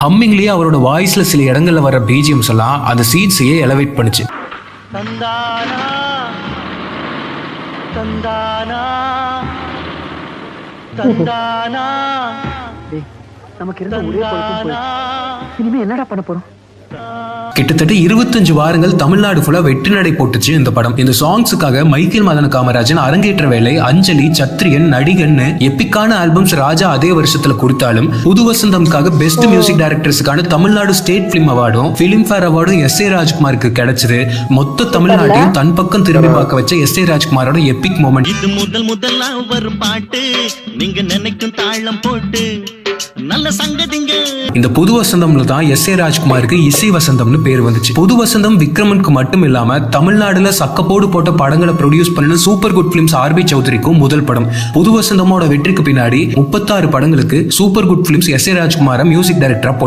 ஹம்மிங்லயே அவரோட வாய்ஸ்ல சில இடங்கள்ல வர பிஜிஎம்ஸ் எல்லாம் அந்த சீட்ஸையே எலவேட் பண்ணுச்சு. தந்தானா தந்தானா தந்தானா நமக்கு இருந்த ஒரே குழப்பம் போயிடுச்சு. இனிமே என்னடா பண்ண போறோம்? கிட்டத்தட்ட 25 வாரங்கள் தமிழ்நாடு ஃபுல்லா வெற்றி நடை போட்டுச்சு இந்த படம். இந்த சாங்ஸுக்காக மைக்கேல் மதன காமராஜன் அரங்கேற்ற வேலை, அஞ்சலி, சத்ரியன், நடிகன்னு எப்பிக்கான ஆல்பம்ஸ் ராஜா அதே வருஷத்துல கொடுத்தாலும் புது வசந்தம்காக பெஸ்ட் மியூசிக் டைரக்டர்ஸுக்கான தமிழ்நாடு ஸ்டேட் பிலிம் அவார்டும் பிலிம்ஃபேர் அவார்டும் S.A. ராஜ்குமாருக்கு கிடைச்சது. மொத்த தமிழ்நாட்டையும் தன் பக்கம் திரும்பி பார்க்க வச்ச S.A. ராஜ்குமாரோட எப்பிக் மொமெண்ட். இது முதல் வரும் பாட்டு, நீங்க நினைக்கும் தாளம் போட்டு நல்ல சங்கதிங்க. இந்த புது வசந்தம்ல தான் S.A. ராஜ்குமாருக்கு இசை வசந்தம்னு பேர் வந்துச்சு. புது வசந்தம் விக்ரமனுக்கு மட்டும் இல்லாம தமிழ்நாடுல சக்கப்போடு போட்ட படங்களை ப்ரொடியூஸ் பண்ண சூப்பர் குட் பிலிம்ஸ் R.B. சௌத்ரிக்கும் முதல் படம். புது வசந்தமோட வெற்றிக்கு பின்னாடி 36 படங்களுக்கு சூப்பர் குட் பிலிம்ஸ் S.A. ராஜ்குமார மியூசிக் டைரக்டரா போட்டு